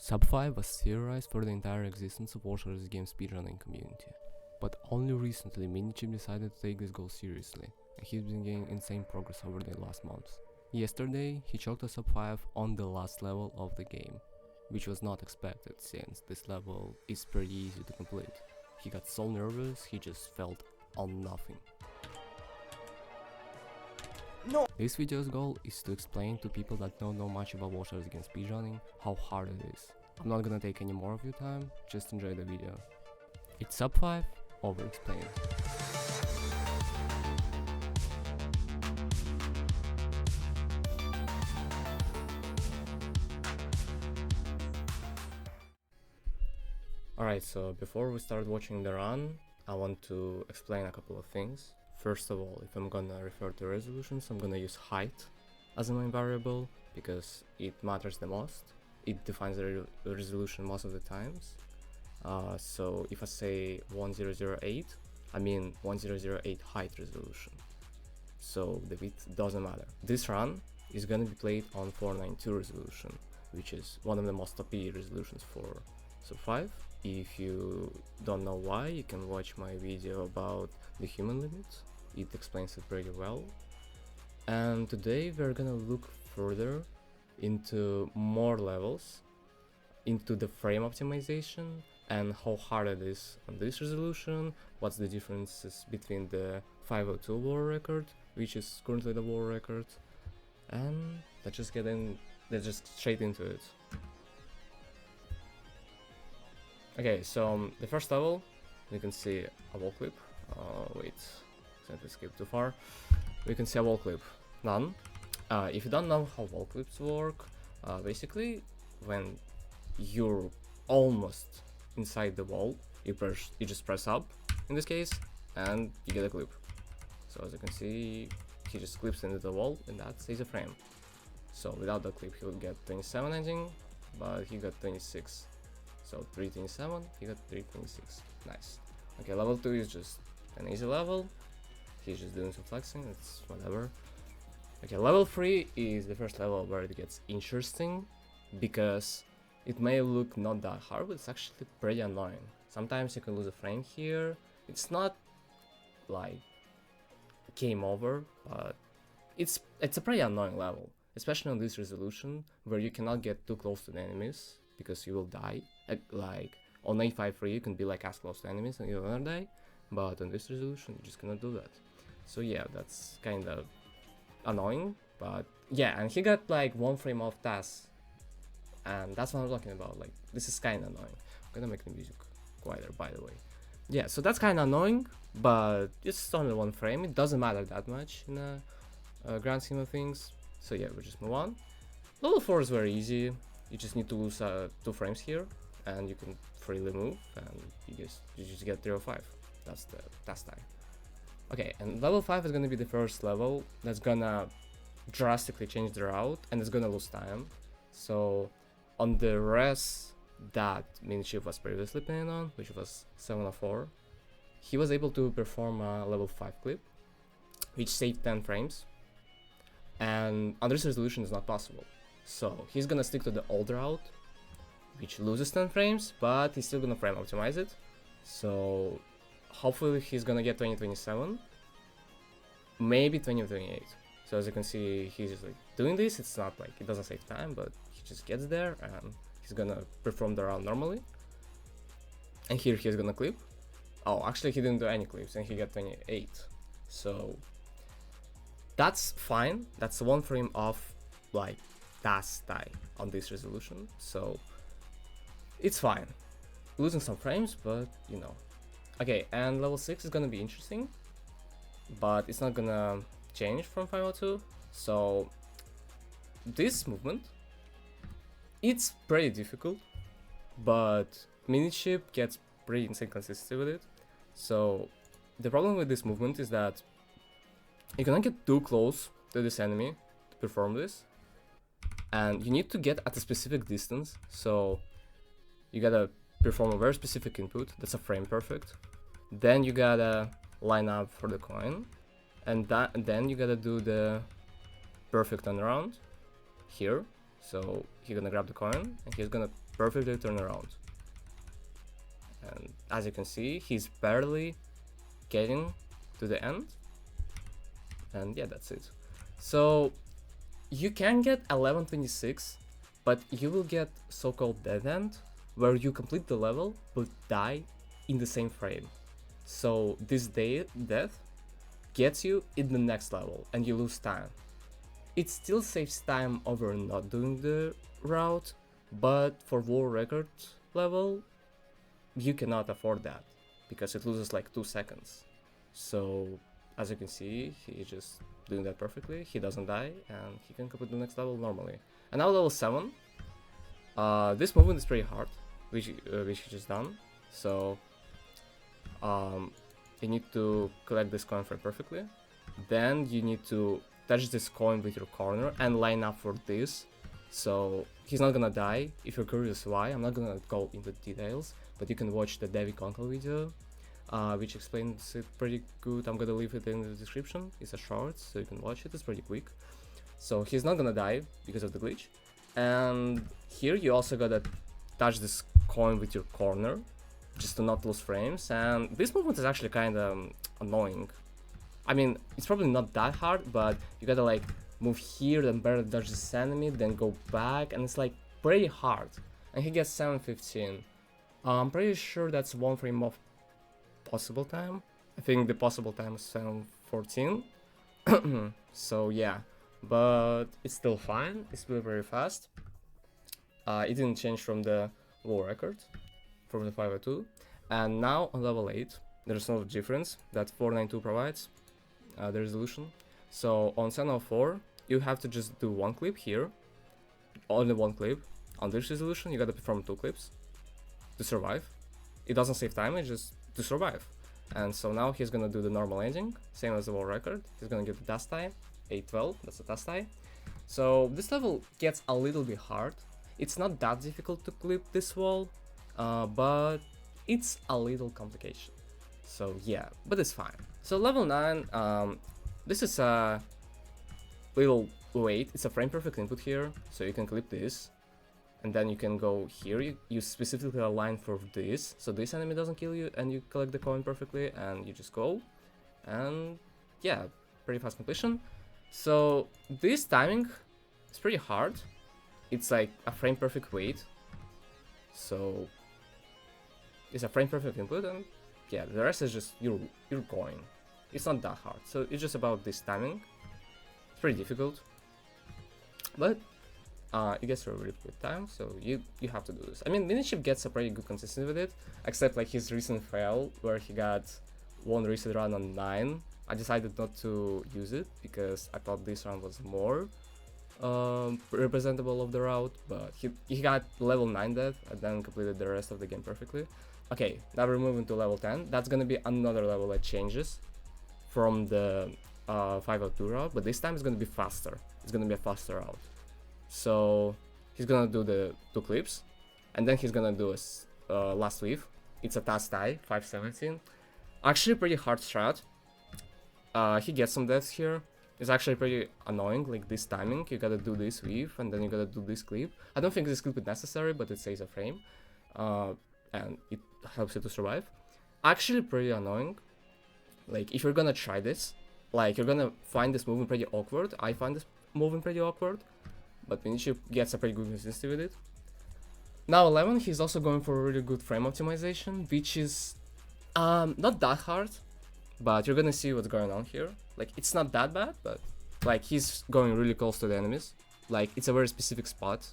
Sub 5 was theorized for the entire existence of Warshaw's game speedrunning community, but only recently Minichip decided to take this goal seriously, and he's been getting insane progress over the last months. Yesterday, he choked a sub 5 on the last level of the game, which was not expected since this level is pretty easy to complete. He got so nervous, he just felt on nothing. No! This video's goal is to explain to people that don't know much about Warshaw's game speedrunning how hard it is. I'm not gonna take any more of your time, just enjoy the video. It's sub 5, Overexplained. Alright, so before we start watching the run, I want to explain a couple of things. First of all, if I'm gonna refer to resolutions, I'm gonna use height as a main variable because it matters the most. It defines the resolution most of the times. So if I say 1008, I mean 1008 height resolution. So the width doesn't matter. This run is gonna be played on 492 resolution, which is one of the most OP resolutions for sub 5. If you don't know why, you can watch my video about the human limit. It explains it pretty well. And today we're gonna look further into more levels, into the frame optimization and how hard it is on this resolution, what's the differences between the 502 world record, which is currently the world record, and let's just straight into it. Okay, so the first level, you can see a wall clip. Wait, since I skipped too far. We can see a wall clip. None. If you don't know how wall clips work, basically when you're almost inside the wall, you just press up in this case, and you get a clip. So as you can see, he just clips into the wall, and that stays a frame. So without the clip, he would get 27 ending, but he got 26. So 327, he got 326. Nice. Okay, level 2 is just an easy level. He's just doing some flexing, it's whatever. Okay, level 3 is the first level where it gets interesting, because it may look not that hard, but it's actually pretty annoying. Sometimes you can lose a frame here. It's not like game over, but it's a pretty annoying level, especially on this resolution where you cannot get too close to the enemies because you will die. Like on 853 you can be like as close to enemies and you'll never die, but on this resolution you just cannot do that. So yeah, that's kind of annoying, but yeah, and he got like 1 frame off TAS, and that's what I'm talking about. Like, this is kind of annoying. I'm gonna make the music quieter, by the way. Yeah, so that's kind of annoying, but it's only 1 frame. It doesn't matter that much in a grand scheme of things. So yeah, we'll just move on. Level 4 is very easy. You just need to lose 2 frames here, and you can freely move, and you just get 305. That's the TAS time. Okay, and level 5 is gonna be the first level that's gonna drastically change the route, and it's gonna lose time. So on the res that Minichip was previously playing on, which was 704, he was able to perform a level 5 clip, which saved 10 frames, and on this resolution is not possible. So he's gonna stick to the old route, which loses 10 frames, but he's still gonna frame optimize it. So hopefully he's gonna get 2027, maybe 2028. So as you can see, he's just like doing this. It's not like it doesn't save time, but he just gets there and he's gonna perform the round normally. And here he's gonna clip. Oh, actually he didn't do any clips and he got 28. So that's fine. That's 1 frame off like TAS tie on this resolution. So it's fine. Losing some frames, but you know. Okay, and level 6 is gonna be interesting, but it's not gonna change from 502. So this movement, it's pretty difficult, but Minichip gets pretty insane consistency with it. So the problem with this movement is that you cannot get too close to this enemy to perform this, and you need to get at a specific distance. So you gotta perform a very specific input that's a frame perfect, then you gotta line up for the coin, and then you gotta do the perfect turnaround here. So he's gonna grab the coin and he's gonna perfectly turn around. And as you can see, he's barely getting to the end. And yeah, that's it. So you can get 1126, but you will get so-called dead end, where you complete the level but die in the same frame. So this death gets you in the next level and you lose time. It still saves time over not doing the route, but for world record level, you cannot afford that because it loses like 2 seconds. So as you can see, he's just doing that perfectly. He doesn't die and he can complete the next level normally. And now level 7. This movement is pretty hard, which he just done. So you need to collect this coin frame perfectly. Then you need to touch this coin with your corner and line up for this. So he's not gonna die. If you're curious why, I'm not gonna go into details, but you can watch the David Conkle video, which explains it pretty good. I'm gonna leave it in the description. It's a short, so you can watch it. It's pretty quick. So he's not gonna die because of the glitch. And here you also gotta touch this coin with your corner, just to not lose frames. And this movement is actually kind of annoying. I mean, it's probably not that hard, but you gotta like move here, then barely dodge this enemy, then go back, and it's like pretty hard. And he gets 715. I'm pretty sure that's 1 frame of possible time. I think the possible time is 714. So yeah, but it's still fine. It's still very fast. It didn't change from the world record, from the 502. And now on level 8, there's no difference that 492 provides, the resolution. So on 704, you have to just do 1 clip here, only 1 clip. On this resolution, you gotta perform 2 clips to survive. It doesn't save time, it's just to survive. And so now he's gonna do the normal ending, same as the world record. He's gonna get the task tie, 812, that's the task tie. So this level gets a little bit hard. It's not that difficult to clip this wall, but it's a little complication. So yeah, but it's fine. So level 9, this is a little wait, it's a frame perfect input here, so you can clip this. And then you can go here, you specifically align for this, so this enemy doesn't kill you, and you collect the coin perfectly, and you just go. And yeah, pretty fast completion. So this timing is pretty hard. It's like a frame perfect wait. So it's a frame perfect input, and yeah, the rest is just you're going. It's not that hard. So it's just about this timing. It's pretty difficult, but it gets through a really good time, so you have to do this. I mean, minichip gets a pretty good consistency with it, except like his recent fail where he got 1 reset run on 9. I decided not to use it because I thought this round was more representable of the route, but he got level 9 death and then completed the rest of the game perfectly. Okay, now we're moving to level 10. That's gonna be another level that changes from the 502 route, but this time it's gonna be faster. It's gonna be a faster route. So he's gonna do the 2 clips, and then he's gonna do a last weave. It's a task tie, 517. Actually pretty hard strat. He gets some deaths here. It's actually pretty annoying, like this timing. You gotta do this weave, and then you gotta do this clip. I don't think this clip is necessary, but it saves a frame. And it helps you to survive. Actually pretty annoying. Like, if you're gonna try this, like, you're gonna find this movement pretty awkward. I find this movement pretty awkward, but minichip gets a pretty good consistency with it. Now 11, he's also going for a really good frame optimization, which is not that hard, but you're gonna see what's going on here. Like, it's not that bad, but like he's going really close to the enemies. Like, it's a very specific spot.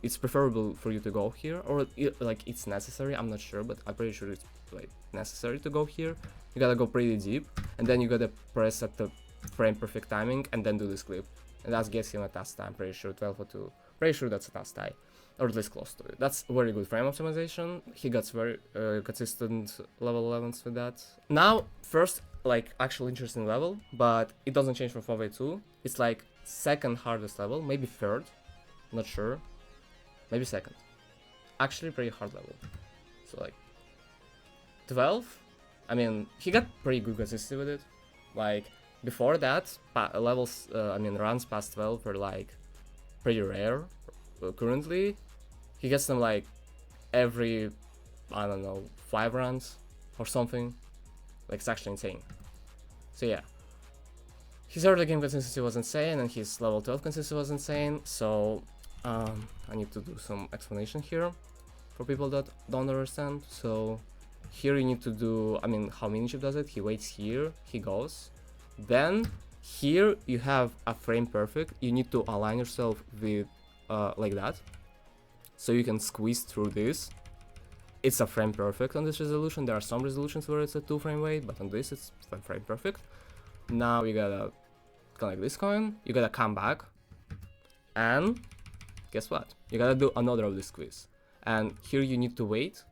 It's preferable for you to go here, or like it's necessary. I'm not sure, but I'm pretty sure it's like necessary to go here. You gotta go pretty deep, and then you gotta press at the frame perfect timing, and then do this clip. And that gets him a task tie, I'm pretty sure, 1202. Pretty sure that's a task tie, or at least close to it. That's very good frame optimization. He gets very consistent level 11s with that. Now, first, like, actual interesting level, but it doesn't change from 582. It's like second hardest level, maybe third, not sure. Maybe second. Actually, pretty hard level. So, like, 12, I mean, he got pretty good consistency with it. Like, before that, runs past 12 were like pretty rare currently. He gets them like every, I don't know, 5 rounds or something. Like, it's actually insane. So yeah, his early game consistency was insane, and his level 12 consistency was insane. So I need to do some explanation here for people that don't understand. So here you need to do, I mean, how minichip does it. He waits here, he goes, then here you have a frame perfect. You need to align yourself with like that, so you can squeeze through this. It's a frame perfect on this resolution. There are some resolutions where it's a 2 frame wait, but on this it's frame perfect. Now you gotta collect this coin, you gotta come back, and guess what? You gotta do another of this squeeze. And here you need to wait.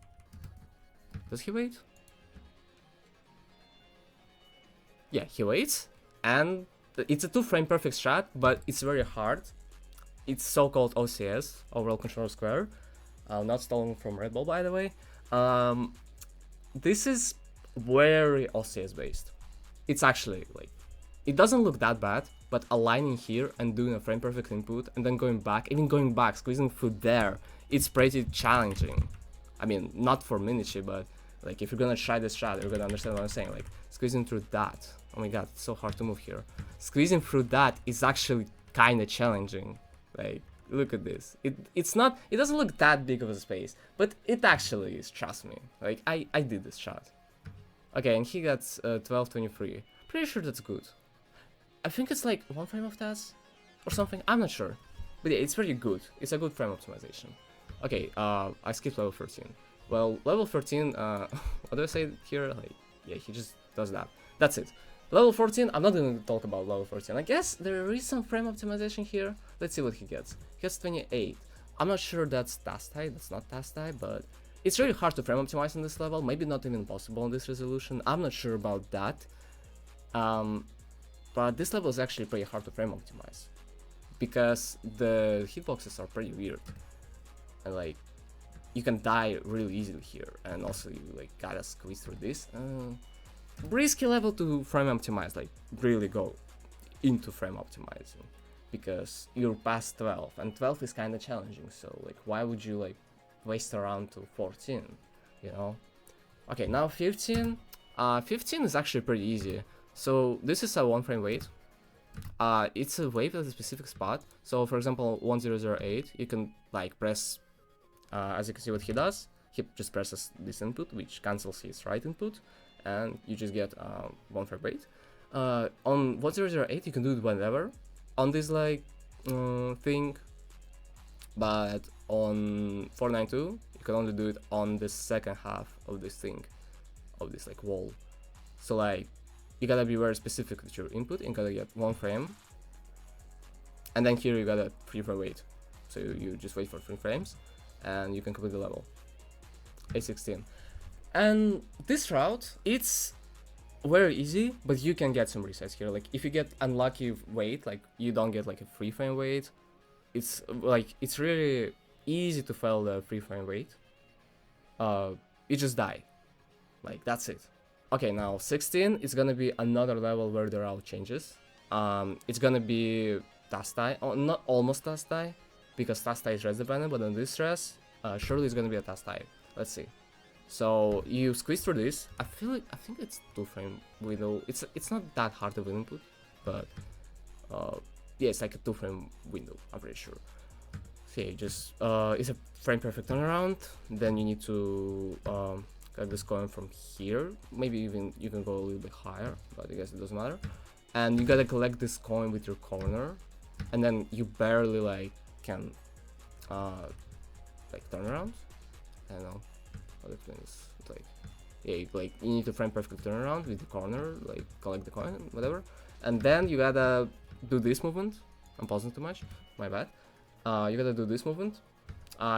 Does he wait? Yeah, he waits, and it's a 2 frame perfect strat, but it's very hard. It's so-called OCS, Overall Control Square. Not stolen from Red Bull, by the way. This is very OCS based. It's actually like, it doesn't look that bad, but aligning here and doing a frame perfect input and then going back, even going back, squeezing through there, it's pretty challenging. I mean, not for minichip, but like if you're gonna try this strat, you're gonna understand what I'm saying. Like squeezing through that. Oh my god, it's so hard to move here. Squeezing through that is actually kind of challenging. Like, look at this. It doesn't look that big of a space, but it actually is, trust me. Like, I did this shot. Okay, and he got 1223. Pretty sure that's good. I think it's like 1 frame of that or something. I'm not sure. But yeah, it's very good. It's a good frame optimization. Okay, I skipped level 13. Well, level 13, what do I say here? Like, yeah, he just does that. That's it. Level 14, I'm not going to talk about level 14. I guess there is some frame optimization here. Let's see what he gets. He gets 28. I'm not sure that's task high, that's not task high, but it's really hard to frame optimize on this level. Maybe not even possible on this resolution. I'm not sure about that. But this level is actually pretty hard to frame optimize, because the hitboxes are pretty weird. And like, you can die really easily here, and also you like gotta squeeze through this. Risky level to frame optimize, like really go into frame optimizing, because you're past 12 and 12 is kind of challenging. So like, why would you like waste around to 14, you know? Okay, now 15. 15 is actually pretty easy. So this is a 1 frame wait. It's a wave at a specific spot. So for example, 1008, you can like press, as you can see what he does, he just presses this input, which cancels his right input, and you just get 1 frame wait. On 1008, you can do it whenever on this like thing, but on 492, you can only do it on the second half of this thing, of this like wall. So like, you gotta be very specific with your input. You gotta get 1 frame, and then here you gotta 3 frame wait. So you just wait for 3 frames, and you can complete the level. A16. And this route, it's very easy, but you can get some resets here. Like if you get unlucky wait, like you don't get like a 3 frame wait, it's like, it's really easy to fail the 3 frame wait. You just die. Like, that's it. Okay, now 16 is gonna be another level where there are changes. It's gonna be task tie, not almost task tie, because task tie is res dependent, but on this res, surely it's gonna be a task tie. Let's see. So you squeeze through this. I think it's 2 frame window. It's not that hard of an input, but yeah, it's like a 2 frame window, I'm pretty sure. Okay, just it's a frame perfect turnaround. Then you need to get this coin from here. Maybe even you can go a little bit higher, but I guess it doesn't matter. And you gotta collect this coin with your corner, and then you barely like can like turn around. I don't know how to explain this. It's like, yeah, like you need to frame perfect turnaround with the corner, like collect the coin, whatever. And then you gotta do this movement. I'm pausing too much, my bad. You gotta do this movement.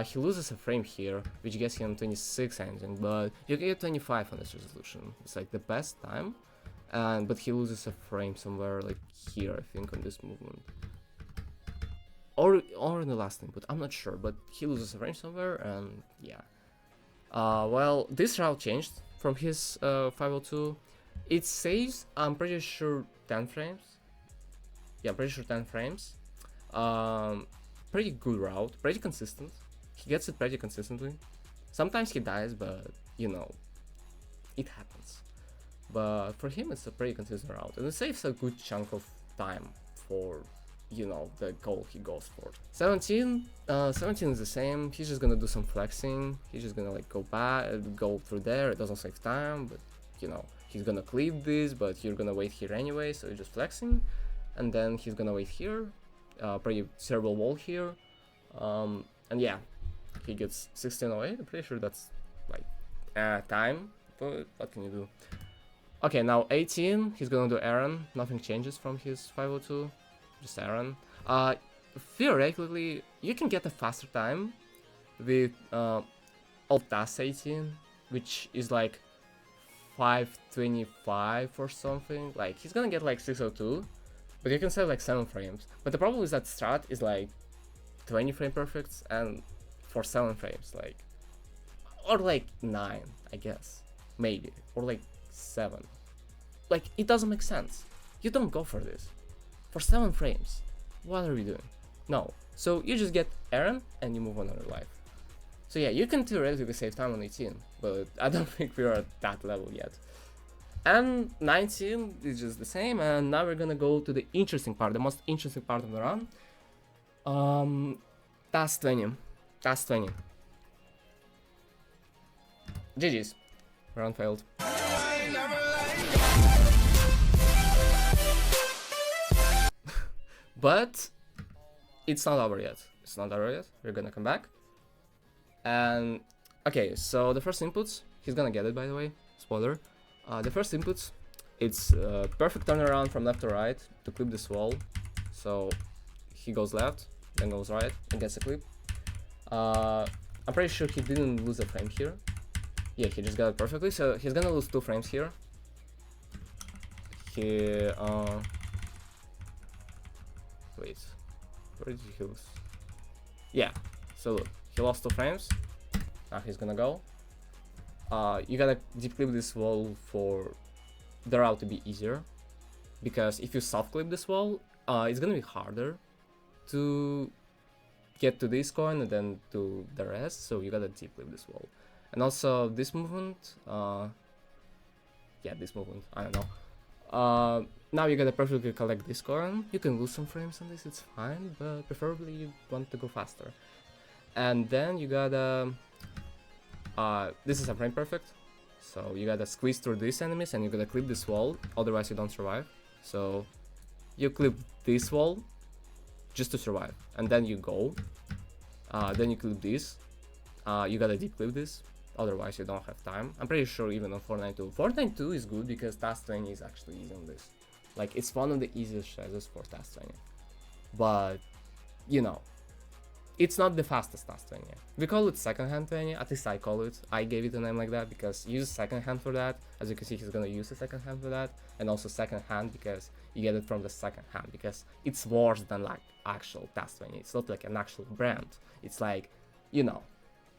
He loses a frame here, which gets him 26 engine, but you can get 25 on this resolution. It's like the best time, but he loses a frame somewhere like here, I think, on this movement, or in the last input. I'm not sure, but he loses a frame somewhere, and yeah. Well, this route changed from his 502. It saves, I'm pretty sure, 10 frames. Yeah, I'm pretty sure 10 frames. pretty good route, pretty consistent. He gets it pretty consistently. Sometimes he dies, but you know, it happens. But for him, it's a pretty consistent route, and it saves a good chunk of time for, you know, the goal he goes for. 17 is the same. He's just gonna do some flexing. He's just gonna like go back, go through there. It doesn't save time, but you know, he's gonna clip this, but you're gonna wait here anyway, so you're just flexing. And then he's gonna wait here, pretty cerebral wall here, and yeah, he gets 1608. I'm pretty sure that's like time, but what can you do? Okay, now 18, he's gonna do Aaron. Nothing changes from his 502, just Aaron. Theoretically, you can get a faster time with Alt-Tas 18, which is like 525 or something. Like, he's gonna get like 602, but you can save like 7 frames. But the problem is that strat is like 20 frame perfects, and for 7 frames, like, or like 9, I guess, maybe, or like 7. Like, it doesn't make sense. You don't go for this. For 7 frames, what are we doing? No. So you just get Aaron and you move on with your life. So yeah, you can theoretically save time on 18, but I don't think we are at that level yet. And 19 is just the same, and now we're gonna go to the interesting part, the most interesting part of the run. Task 20. Task 20. GG's. Run failed. But it's not over yet. It's not over yet. We're gonna come back. And okay, so the first inputs, he's gonna get it, by the way. Spoiler. The first inputs, it's perfect turnaround from left to right to clip this wall. So he goes left, then goes right, and gets a clip. I'm pretty sure he didn't lose a frame here. Yeah, he just got it perfectly. So he's gonna lose 2 frames here. He wait, where did he lose? Yeah, so look, he lost 2 frames. Now he's gonna go. You gotta deep clip this wall for the route to be easier, because if you soft clip this wall, it's gonna be harder to get to this coin and then to the rest, so you gotta deep clip this wall. And also this movement, yeah, this movement, I don't know. Now you gotta perfectly collect this coin. You can lose some frames on this, it's fine, but preferably you want to go faster. And then you gotta, this is a frame perfect, so you gotta squeeze through these enemies and you gotta clip this wall, otherwise you don't survive. So you clip this wall just to survive, and then you go, then you clip this, you gotta deep clip this, otherwise you don't have time. I'm pretty sure even on 492. 492 is good because task 20 is actually easy on this. Like, it's one of the easiest strategies for task 20. But, you know, it's not the fastest task 20. We call it second hand 20, at least I call it. I gave it a name like that because you use second hand for that. As you can see, he's gonna use the second hand for that. And also second hand because you get it from the second hand, because it's worse than like actual task 20. It's not like an actual brand. It's like, you know,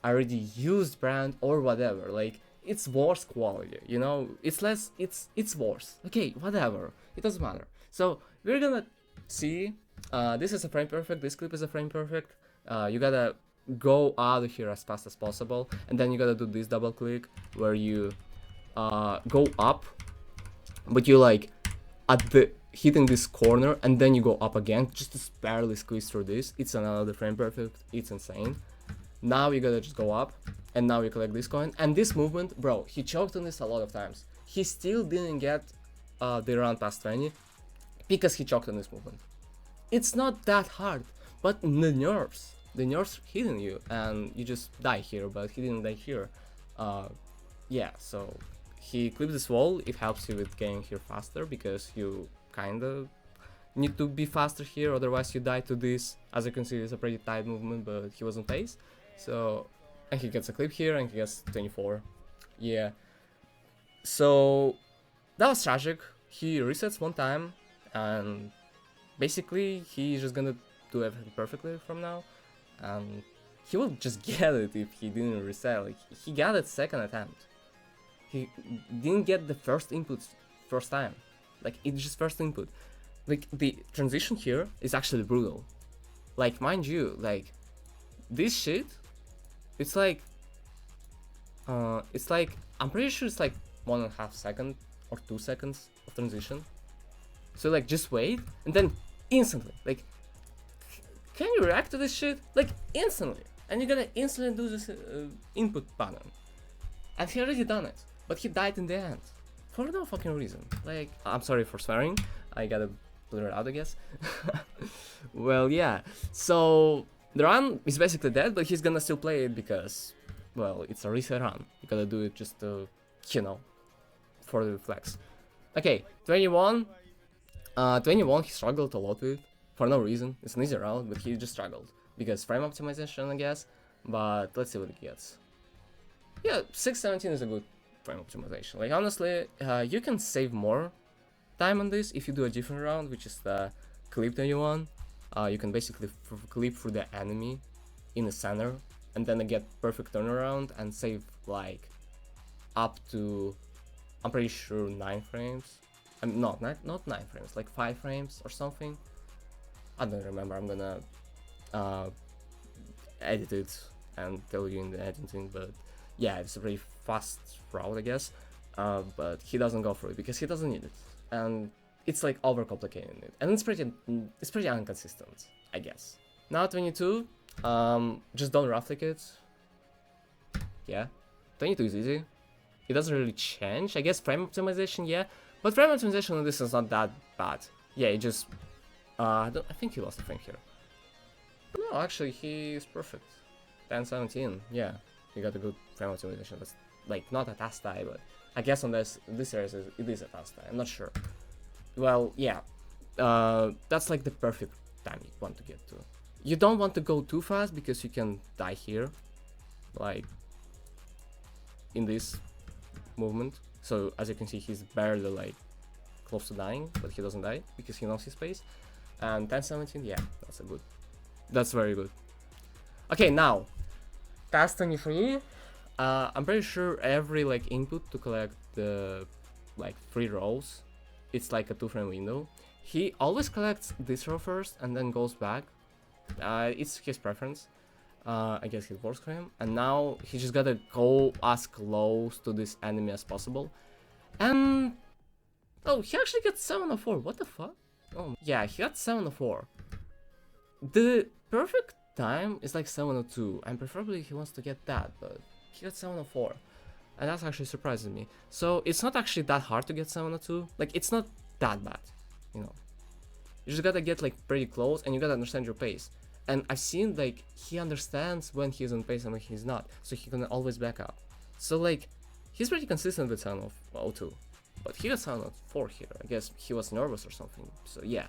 already used brand or whatever. Like, it's worse quality, you know, it's less, it's worse. Okay, whatever, it doesn't matter. So we're gonna see, this is a frame perfect, this clip is a frame perfect. You gotta go out of here as fast as possible, and then you gotta do this double click where you go up, but you like at the hitting this corner, and then you go up again just to barely squeeze through this. It's another frame perfect, it's insane. Now you gotta just go up, and now you collect this coin. And this movement, bro, he choked on this a lot of times. He still didn't get the round past 20 because he choked on this movement. It's not that hard, but the nerves hitting you, and you just die here, but he didn't die here. Yeah, so he clips this wall. It helps you with getting here faster because you kind of need to be faster here, otherwise you die to this. As you can see, it's a pretty tight movement, but he was on pace. So, and he gets a clip here, and he gets 24. Yeah. So, that was tragic. He resets one time, and basically, he's just gonna do everything perfectly from now. And he will just get it if he didn't reset. Like, he got it second attempt. He didn't get the first input first time. Like, it's just first input. Like, the transition here is actually brutal. Like, mind you, like, this shit, it's like, I'm pretty sure it's like 1.5 seconds or 2 seconds of transition. So like, just wait, and then instantly, like, can you react to this shit? Like, instantly. And you're gonna instantly do this input pattern. And he already done it, but he died in the end. For no fucking reason. Like, I'm sorry for swearing, I gotta blur it out, I guess. Well, yeah, so the run is basically dead, but he's gonna still play it because, well, it's a reset run. You gotta do it just to, you know, for the flex. Okay, 21. 21 he struggled a lot with, for no reason. It's an easy round, but he just struggled. Because frame optimization, I guess. But let's see what he gets. Yeah, 617 is a good frame optimization. Like, honestly, you can save more time on this if you do a different round, which is the clip 21. You can basically clip through the enemy in the center, and then get perfect turnaround and save like up to, I'm pretty sure, 9 frames. I mean, not 9 frames, like 5 frames or something. I don't remember. I'm gonna edit it and tell you in the editing, but yeah, it's a very fast route, I guess. But he doesn't go for it because he doesn't need it, and it's like overcomplicating it, and it's pretty inconsistent, I guess. Now 22, just don't roughlick it. Yeah, 22 is easy. It doesn't really change, I guess. Frame optimization, yeah, but frame optimization on this is not that bad. Yeah, it just I think he lost a frame here. No, actually, he is perfect. 1017, yeah, he got a good frame optimization. That's like not a task tie, but I guess on this series it is a task tie. I'm not sure. Well, yeah, that's like the perfect time you want to get to. You don't want to go too fast because you can die here, like in this movement. So as you can see, he's barely like close to dying, but he doesn't die because he knows his space. And 1017, yeah, that's very good. Okay, now task 23. I'm pretty sure every like input to collect the like 3 rows, it's like a 2-frame window. He always collects this row first and then goes back. It's his preference. I guess it works for him. And now he just gotta go as close to this enemy as possible. And oh, he actually got 704. What the fuck? Oh yeah, he got 704. The perfect time is like 702, and preferably he wants to get that, but he got 704, and that's actually surprising me. So it's not actually that hard to get 702. Like, it's not that bad, you know. You just gotta get like pretty close, and you gotta understand your pace. And I've seen like he understands when he's on pace and when he's not, so he can always back up. So like he's pretty consistent with 702, but he got 704 here. I guess he was nervous or something. So yeah.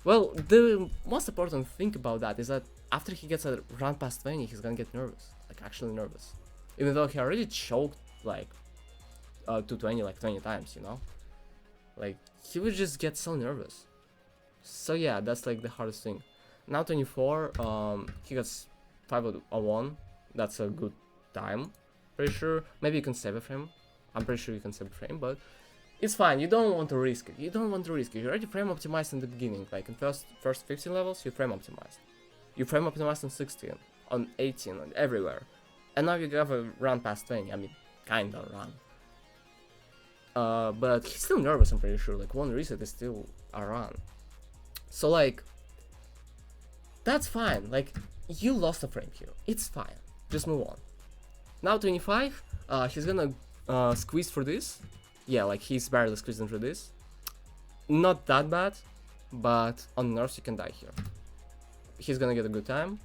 Well, the most important thing about that is that after he gets a run past 20, he's gonna get nervous, like actually nervous. Even though he already choked like 220 like 20 times, you know? Like, he would just get so nervous. So yeah, that's like the hardest thing. Now 24, he gets 501. That's a good time. Pretty sure. Maybe you can save a frame. I'm pretty sure you can save a frame, but it's fine. You don't want to risk it. You already frame optimized in the beginning. Like in first 15 levels, you frame optimized. You frame optimized on 16, on 18, on everywhere. And now you have a run past 20. I mean, kinda run. But he's still nervous, I'm pretty sure. Like, one reset is still a run. So like, that's fine. Like, you lost a frame here. It's fine. Just move on. Now 25, he's gonna squeeze for this. Yeah, like he's barely squeezing through this. Not that bad, but on nerves you can die here. He's gonna get a good time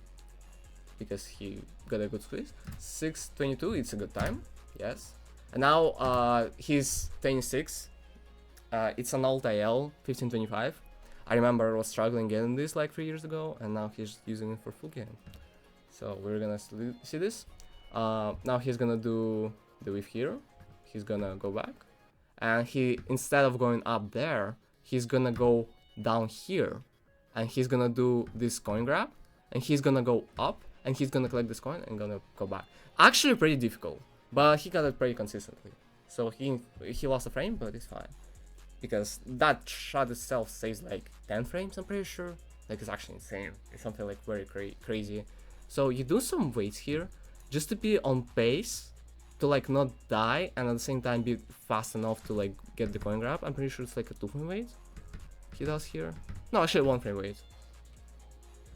because he got a good squeeze. 622, it's a good time, yes. And now he's 26. It's an alt IL 1525. I remember I was struggling getting this like 3 years ago, and now he's using it for full game. So we're gonna see this. Now he's gonna do the whiff here. He's gonna go back, and he, instead of going up there, he's gonna go down here, and he's gonna do this coin grab, and he's gonna go up, and he's gonna collect this coin and gonna go back. Actually pretty difficult, but he got it pretty consistently. So he lost a frame, but it's fine, because that shot itself saves like 10 frames, I'm pretty sure. Like, it's actually insane. It's something like very crazy. So you do some weights here just to be on pace, to like not die, and at the same time be fast enough to like get the coin grab. I'm pretty sure it's like a 2-frame weight he does here. No, actually 1-frame weight.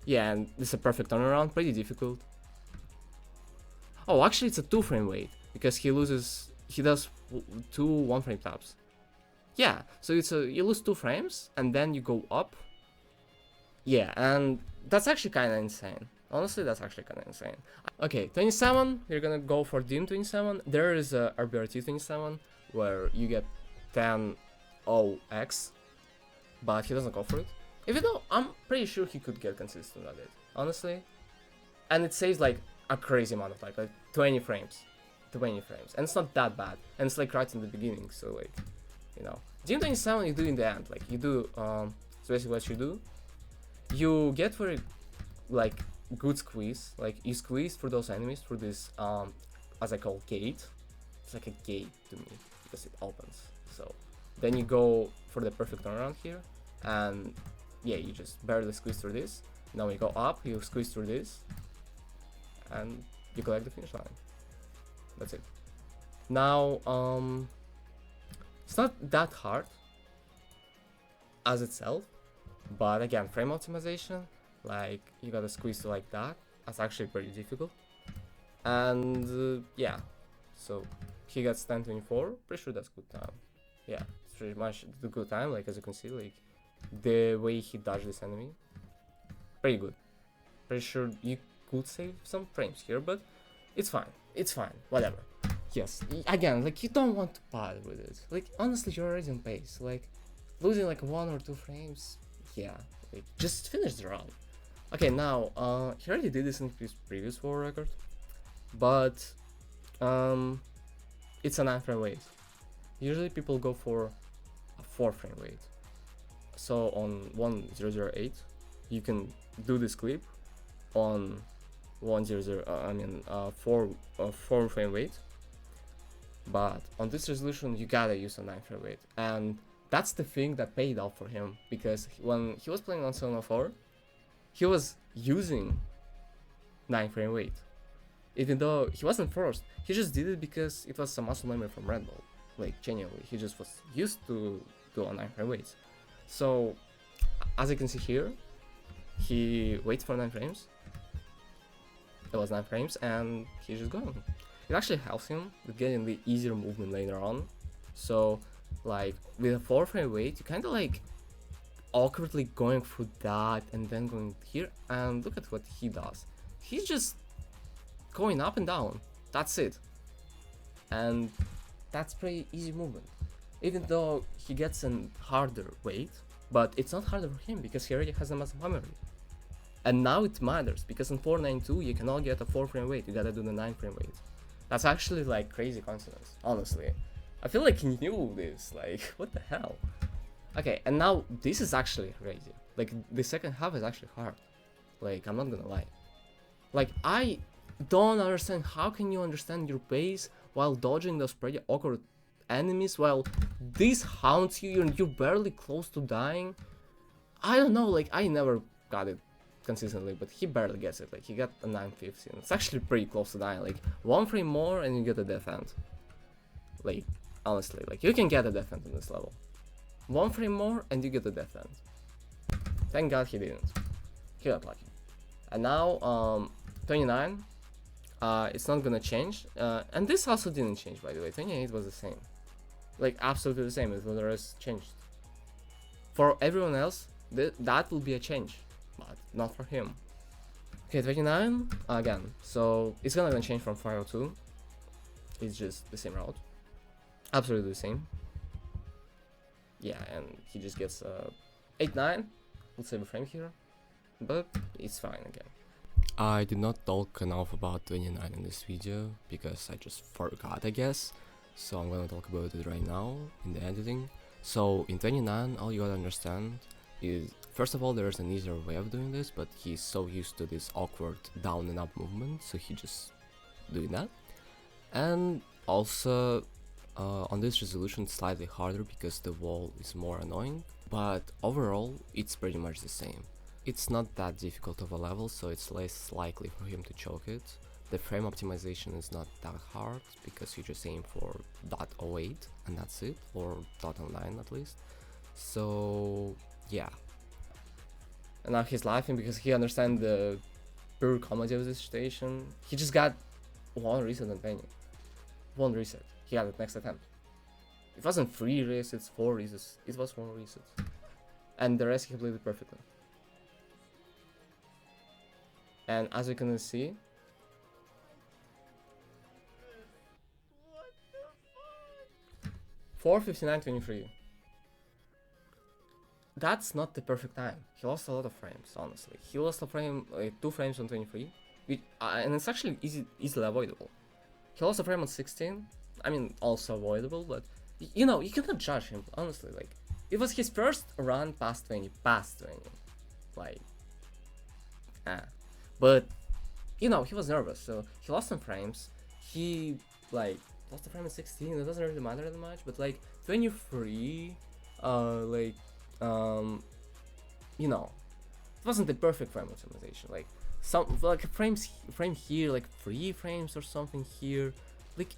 Yeah, and this is a perfect turnaround, pretty difficult. Oh, actually it's a 2-frame weight because he does 2 1-frame taps. Yeah, so you lose 2 frames and then you go up. Yeah, and that's actually kind of insane. Honestly, that's actually kind of insane. Okay, 27, you're gonna go for Dim 27. There is a RBRT 27 where you get 10 OX, but he doesn't go for it. Even though I'm pretty sure he could get consistent at it, honestly. And it saves like a crazy amount of time, like 20 frames. 20 frames. And it's not that bad. And it's like right in the beginning, so like, you know. Dim 27 you do in the end. Like you do, so basically what you do, you get very like good squeeze. Like you squeeze through those enemies through this, as I call gate. It's like a gate to me because it opens. So then you go for the perfect turnaround here. And yeah, you just barely squeeze through this. Now you go up, you squeeze through this. And you collect the finish line. That's it. Now, it's not that hard as itself, but again, frame optimization, like you gotta squeeze to like that. That's actually pretty difficult. And yeah, so he gets 1024. Pretty sure that's good time. Yeah, it's pretty much the good time. Like as you can see, like the way he dodged this enemy, pretty good. Pretty sure you could save some frames here, but it's fine. It's fine. Whatever. Yes. Again, like you don't want to bother with it. Like honestly, you're already on pace. Like losing like 1 or 2 frames. Yeah. Like just finish the round. Okay. Now, he already did this in his previous war record, but it's a 9-frame weight. Usually people go for a 4-frame weight. So on 1008, you can do this clip on 4 frame weight, but on this resolution you gotta use a 9-frame weight, and that's the thing that paid off for him, because when he was playing on 704 he was using 9-frame weight, even though he wasn't forced. He just did it because it was some muscle memory from Red Bull. Like genuinely, he just was used to do a 9-frame weight. So as you can see here, he waits for 9 frames. It was 9 frames and he's just going. It actually helps him with getting the easier movement later on. So like with a 4-frame weight, you kind of like awkwardly going through that and then going here, and look at what he does. He's just going up and down. That's it. And that's pretty easy movement. Even though he gets a harder weight, but it's not harder for him because he already has a muscle memory. And now it matters because in 492 you cannot get a 4-frame weight, you gotta do the 9-frame weight. That's actually like crazy coincidence, honestly. I feel like he knew this, like what the hell? Okay, and now this is actually crazy. Like the second half is actually hard. Like I'm not gonna lie. Like I don't understand how can you understand your pace while dodging those pretty awkward enemies while this haunts you and you're barely close to dying. I don't know, like I never got it consistently, but he barely gets it. Like he got a 915. It's actually pretty close to dying. Like 1 frame more and you get a death end. Like honestly, like you can get a death end on this level. 1 frame more and you get a death end. Thank God he didn't. He got lucky. And now 29, it's not gonna change. And this also didn't change, by the way. 28 was the same. Like absolutely the same. It was the rest changed. For everyone else, that will be a change, but not for him. Okay, 29 again. So it's gonna change from 502. It's just the same route, absolutely the same. Yeah, and he just gets 8-9. We'll save a frame here, but it's fine again. I did not talk enough about 29 in this video because I just forgot, I guess. So I'm gonna talk about it right now in the editing. So in 29, all you gotta understand is, first of all, there's an easier way of doing this, but he's so used to this awkward down and up movement, so he just doing that. And also on this resolution it's slightly harder because the wall is more annoying, but overall it's pretty much the same. it's not that difficult of a level, so it's less likely for him to choke it. The frame optimization is not that hard because you just aim for .08 and that's it, or .09 at least. So yeah. And now he's laughing because he understands the pure comedy of this situation. He just got one reset on Penny. One reset. He had it next attempt. It wasn't 3 resets, 4 resets. It was 4 resets. And the rest he completed perfectly. And as you can see, what the fuck? 4:59:23. That's not the perfect time. He lost a lot of frames, honestly. He lost a frame, 2 frames on 23, which, and it's actually easily avoidable. He lost a frame on 16. I mean, also avoidable, but you know, you cannot judge him, honestly. Like, it was his first run past 20, like, but you know, he was nervous, so he lost some frames. He like lost a frame at 16. It doesn't really matter that much, but like 23, you know, it wasn't the perfect frame optimization. Like some like frame here, like 3 frames or something here, like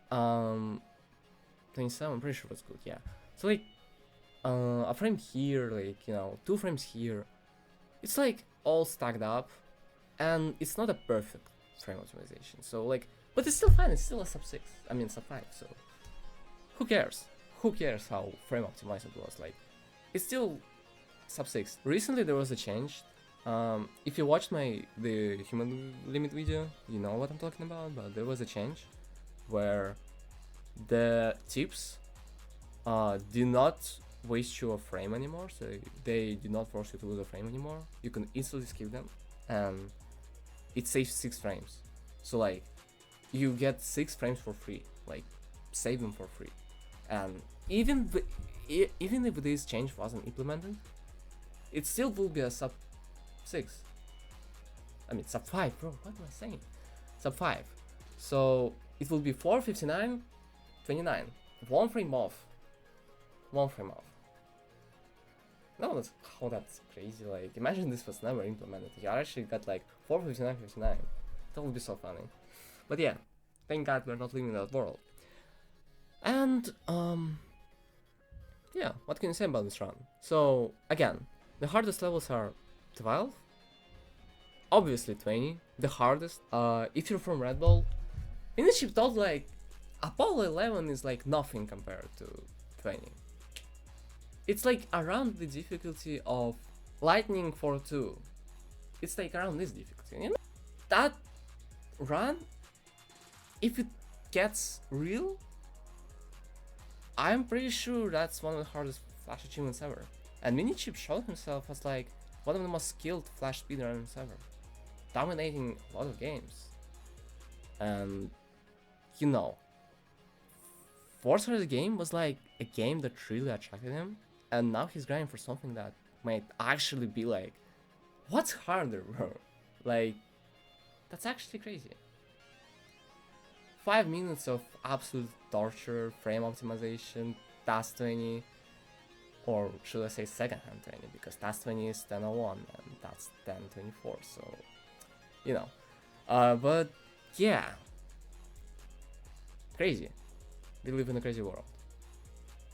27. I'm pretty sure was good. Yeah. So like a frame here, like, you know, 2 frames here. It's like all stacked up, and it's not a perfect frame optimization. So like, but it's still fine. It's still a sub 6. I mean sub 5. So who cares? Who cares how frame optimized it was? Like, it's still sub 6. Recently there was a change. If you watched the human limit video, you know what I'm talking about. But there was a change where the tips do not waste you a frame anymore. So they do not force you to lose a frame anymore. You can easily skip them, and it saves 6 frames. So like, you get 6 frames for free. Like, save them for free. And even if this change wasn't implemented, it still will be a sub 6. I mean sub 5, bro. What am I saying? Sub 5. So it will be 4:59:29. 1 frame off. 1 frame off. No, that's crazy. Like, imagine this was never implemented. You actually got like 4:59:59. That would be so funny. But yeah, thank God we're not living in that world. And yeah, what can you say about this run? So again, the hardest levels are 12, obviously 20, the hardest. If you're from Red Bull, minichip thought like Apollo 11 is like nothing compared to 20. It's like around the difficulty of Lightning 4-2. It's like around this difficulty. You know, that run, if it gets real, I'm pretty sure that's one of the hardest Flash achievements ever. And minichip showed himself as like one of the most skilled Flash speedrunners ever, dominating a lot of games. And you know, Forza the game was like a game that really attracted him, and now he's grinding for something that might actually be like, what's harder, bro? Like, that's actually crazy. 5 minutes of absolute torture, frame optimization, task 20, or should I say second hand 20, because task 20 is 10:01 and that's 10:24, so, you know. But yeah, crazy. We live in a crazy world.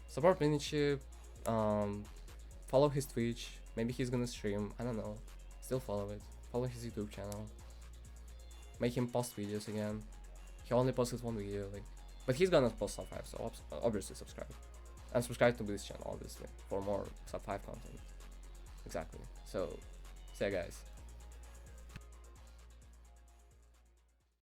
Support minichip, follow his Twitch, maybe he's gonna stream, I don't know. Still follow it. Follow his YouTube channel. Make him post videos again. He only posted 1 video, like, but he's gonna post sub 5, so obviously subscribe. And subscribe to this channel, obviously, for more sub 5 content. Exactly. So, see ya guys.